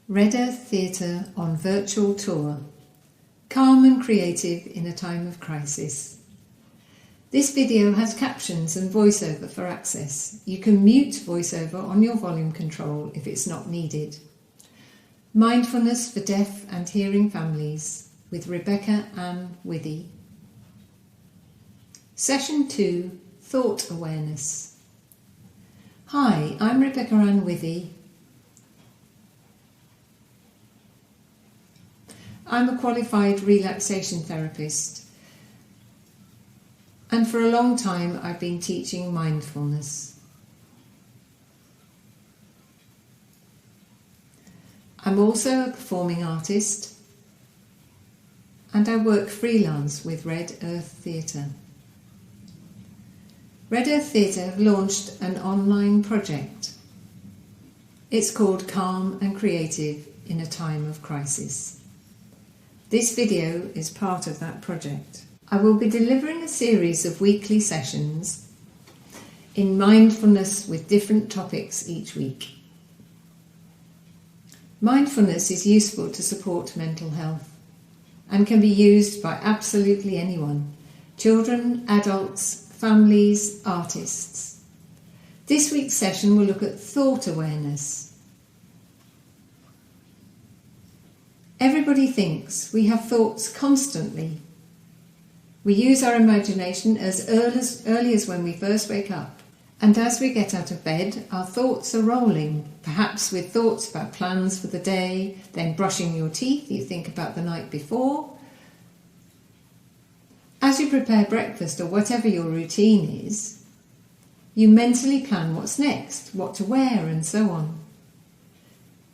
Red Earth Theatre on virtual tour. Calm and creative in a time of crisis. This video has captions and voiceover for access. You can mute voiceover on your volume control if it's not needed. Mindfulness for Deaf and Hearing Families with Anne Withey. Session 2, Thought Awareness. Hi, I'm Anne Withey. I'm a qualified relaxation therapist, and for a long time I've been teaching mindfulness. I'm also a performing artist, and I work freelance with Red Earth Theatre. Red Earth Theatre have launched an online project. It's called Calm and Creative in a Time of Crisis. This video is part of that project. I will be delivering a series of weekly sessions in mindfulness with different topics each week. Mindfulness is useful to support mental health and can be used by absolutely anyone: children, adults, families, artists. This week's session will look at thought awareness. Everybody thinks. We have thoughts constantly. We use our imagination as early as when we first wake up. And as we get out of bed, our thoughts are rolling, perhaps with thoughts about plans for the day, then brushing your teeth, you think about the night before. As you prepare breakfast or whatever your routine is, you mentally plan what's next, what to wear and so on.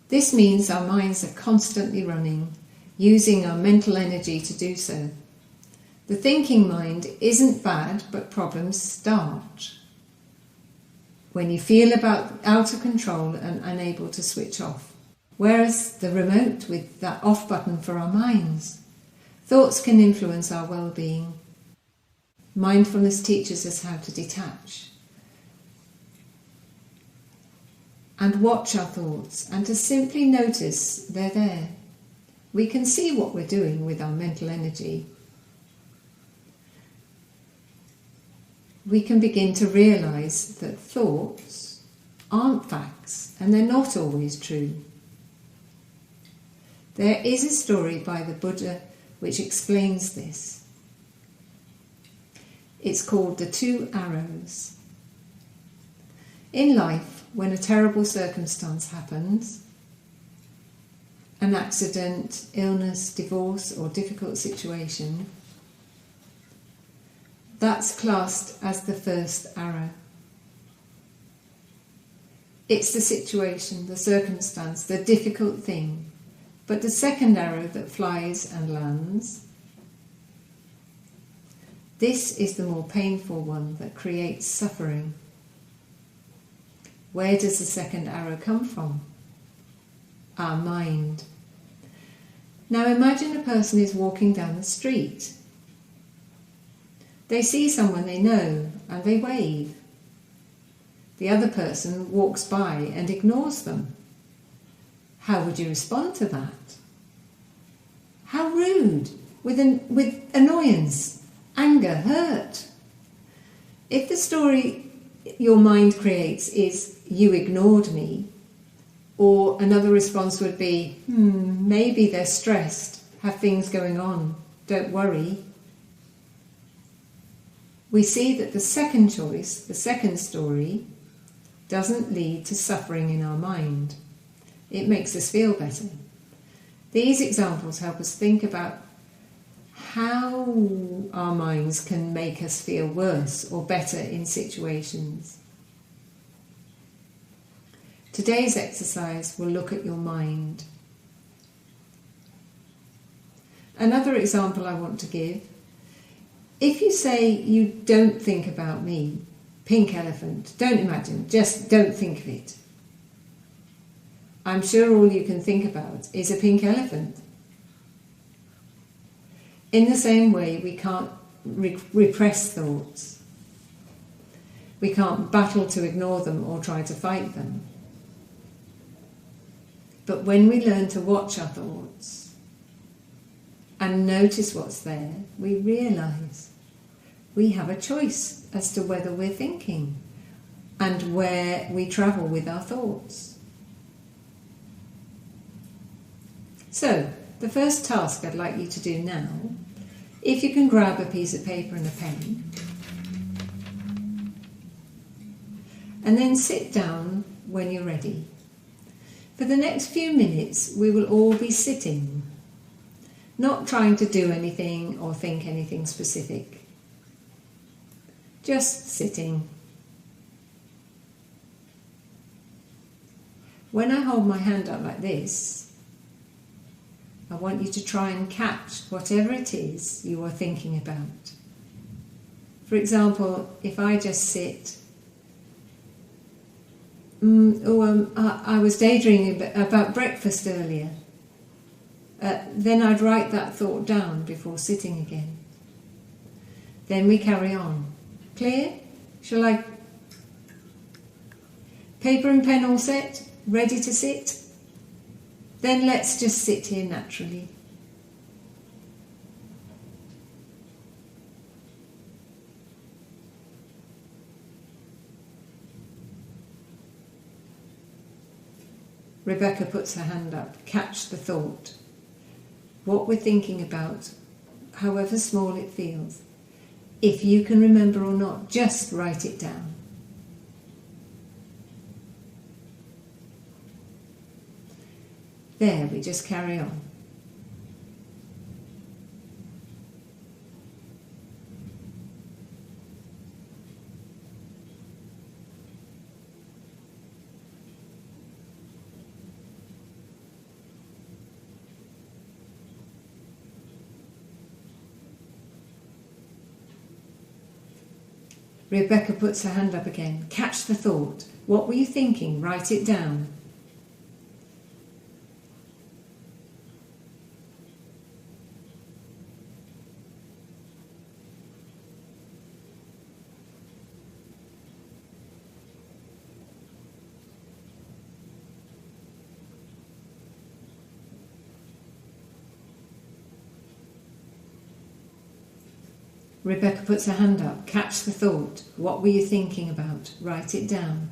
This means our minds are constantly running, using our mental energy to do so. The thinking mind isn't bad, but problems start when you feel out of control and unable to switch off. Whereas the remote with that off button for our minds, thoughts can influence our well-being. Mindfulness teaches us how to detach and watch our thoughts, and to simply notice they're there. We can see what we're doing with our mental energy. We can begin to realise that thoughts aren't facts, and they're not always true. There is a story by the Buddha which explains this. It's called The Two Arrows. In life, when a terrible circumstance happens, an accident, illness, divorce, or difficult situation, that's classed as the first arrow. It's the situation, the circumstance, the difficult thing. But the second arrow that flies and lands, this is the more painful one that creates suffering. Where does the second arrow come from? Our mind. Now imagine a person is walking down the street. They see someone they know and they wave. The other person walks by and ignores them. How would you respond to that? How rude, with annoyance, anger, hurt. If the story your mind creates is, you ignored me, or another response would be, maybe they're stressed, have things going on, don't worry. We see that the second choice, the second story, doesn't lead to suffering in our mind. It makes us feel better. These examples help us think about how our minds can make us feel worse or better in situations. Today's exercise will look at your mind. Another example I want to give: if you say you don't think about me, pink elephant, don't imagine, just don't think of it. I'm sure all you can think about is a pink elephant. In the same way, we can't repress thoughts. We can't battle to ignore them or try to fight them. But when we learn to watch our thoughts and notice what's there, we realise we have a choice as to whether we're thinking and where we travel with our thoughts. So, the first task I'd like you to do now, if you can grab a piece of paper and a pen, and then sit down when you're ready. For the next few minutes, we will all be sitting, not trying to do anything or think anything specific. Just sitting. When I hold my hand up like this, I want you to try and catch whatever it is you are thinking about. For example, if I just sit, I was daydreaming about breakfast earlier. Then I'd write that thought down before sitting again. Then we carry on. Clear? Shall I? Paper and pen all set? Ready to sit? Then let's just sit here naturally. Rebecca puts her hand up. Catch the thought. What we're thinking about, however small it feels. If you can remember or not, just write it down. There, we just carry on. Rebecca puts her hand up again. Catch the thought. What were you thinking? Write it down. Rebecca puts her hand up. Catch the thought. What were you thinking about? Write it down.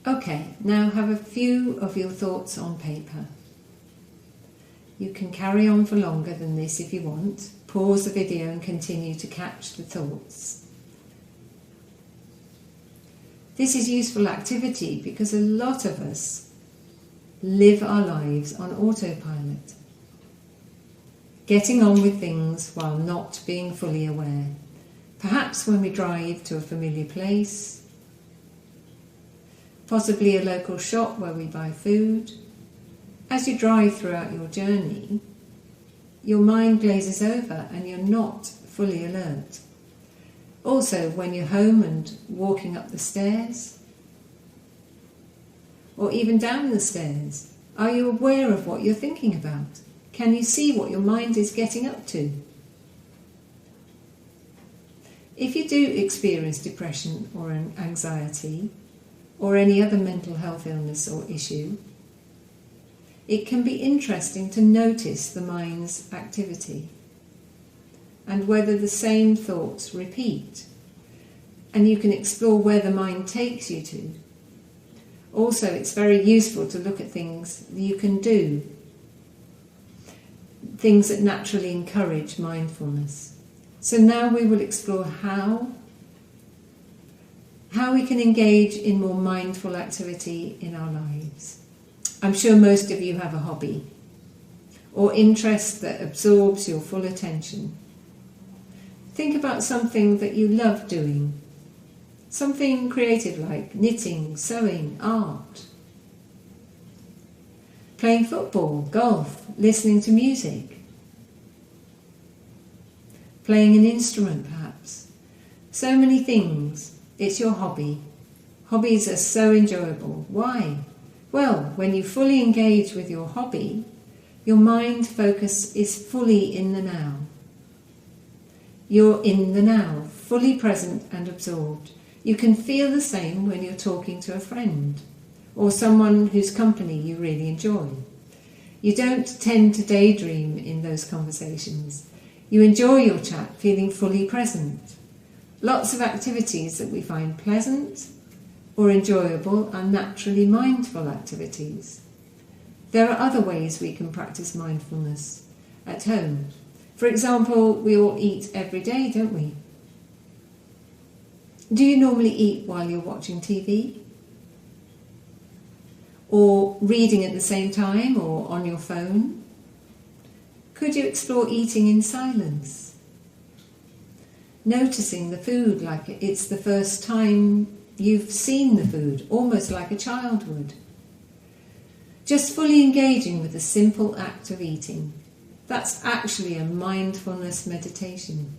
Okay, now have a few of your thoughts on paper. You can carry on for longer than this if you want. Pause the video and continue to catch the thoughts. This is useful activity because a lot of us live our lives on autopilot, getting on with things while not being fully aware. Perhaps when we drive to a familiar place, possibly a local shop where we buy food. As you drive throughout your journey, your mind glazes over and you're not fully alert. Also, when you're home and walking up the stairs, or even down the stairs, are you aware of what you're thinking about? Can you see what your mind is getting up to? If you do experience depression or anxiety, or any other mental health illness or issue, it can be interesting to notice the mind's activity and whether the same thoughts repeat, and you can explore where the mind takes you to. Also, it's very useful to look at things that you can do, things that naturally encourage mindfulness. So now we will explore how we can engage in more mindful activity in our lives. I'm sure most of you have a hobby or interest that absorbs your full attention. Think about something that you love doing. Something creative like knitting, sewing, art. Playing football, golf, listening to music. Playing an instrument perhaps. So many things. It's your hobby. Hobbies are so enjoyable. Why? Well, when you fully engage with your hobby, your mind focus is fully in the now. You're in the now, fully present and absorbed. You can feel the same when you're talking to a friend or someone whose company you really enjoy. You don't tend to daydream in those conversations. You enjoy your chat feeling fully present. Lots of activities that we find pleasant or enjoyable are naturally mindful activities. There are other ways we can practice mindfulness at home. For example, we all eat every day, don't we? Do you normally eat while you're watching TV? Or reading at the same time, or on your phone? Could you explore eating in silence? Noticing the food like it's the first time you've seen the food, almost like a child would. Just fully engaging with the simple act of eating. That's actually a mindfulness meditation.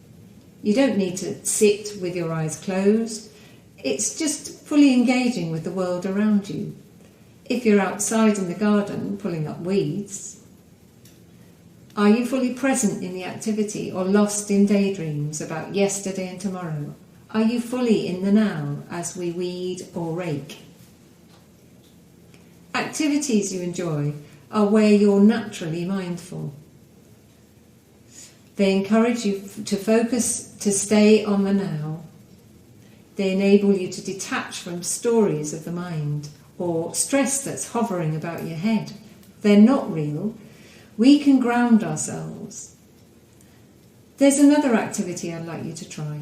You don't need to sit with your eyes closed. It's just fully engaging with the world around you. If you're outside in the garden pulling up weeds, are you fully present in the activity or lost in daydreams about yesterday and tomorrow? Are you fully in the now as we weed or rake? Activities you enjoy are where you're naturally mindful. They encourage you to focus, to stay on the now. They enable you to detach from stories of the mind or stress that's hovering about your head. They're not real. We can ground ourselves. There's another activity I'd like you to try.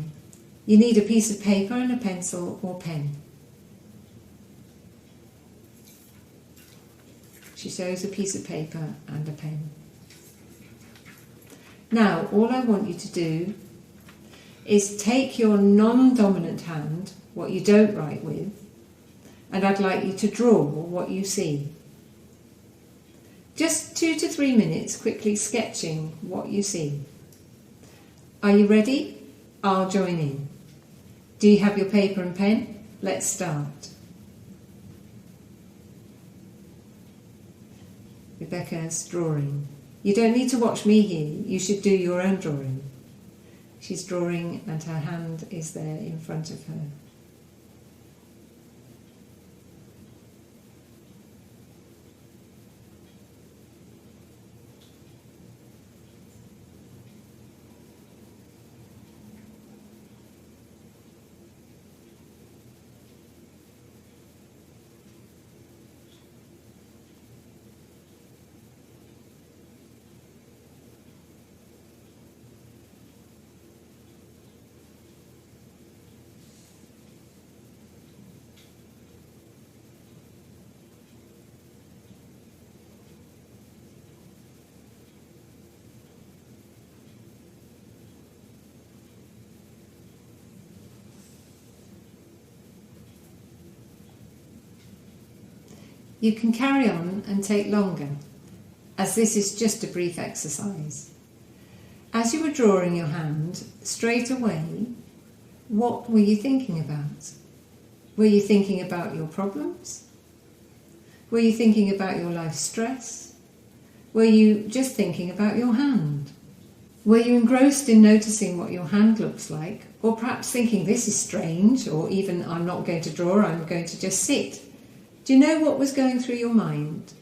You need a piece of paper and a pencil or pen. She shows a piece of paper and a pen. Now, all I want you to do is take your non-dominant hand, what you don't write with, and I'd like you to draw what you see. Just 2 to 3 minutes quickly sketching what you see. Are you ready? I'll join in. Do you have your paper and pen? Let's start. Rebecca's drawing. You don't need to watch me here, you should do your own drawing. She's drawing and her hand is there in front of her. You can carry on and take longer, as this is just a brief exercise. As you were drawing your hand, straight away, what were you thinking about? Were you thinking about your problems? Were you thinking about your life stress? Were you just thinking about your hand? Were you engrossed in noticing what your hand looks like, or perhaps thinking this is strange, or even I'm not going to draw, I'm going to just sit? Do you know what was going through your mind?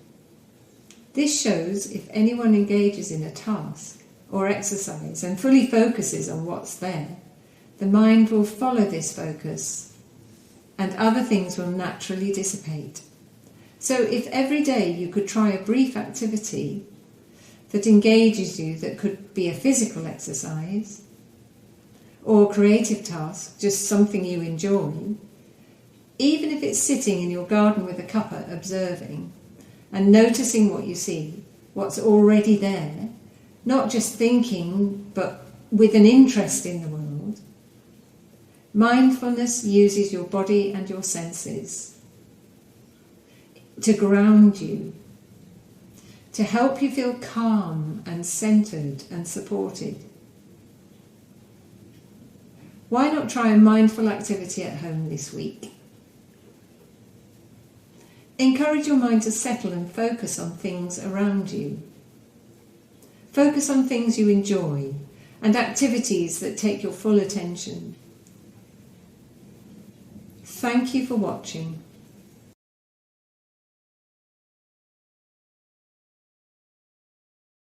This shows if anyone engages in a task or exercise and fully focuses on what's there, the mind will follow this focus and other things will naturally dissipate. So if every day you could try a brief activity that engages you, that could be a physical exercise or a creative task, just something you enjoy, even if it's sitting in your garden with a cuppa observing and noticing what you see, what's already there, not just thinking but with an interest in the world. Mindfulness uses your body and your senses to ground you, to help you feel calm and centered and supported. Why not try a mindful activity at home this week? Encourage your mind to settle and focus on things around you. Focus on things you enjoy and activities that take your full attention. Thank you for watching.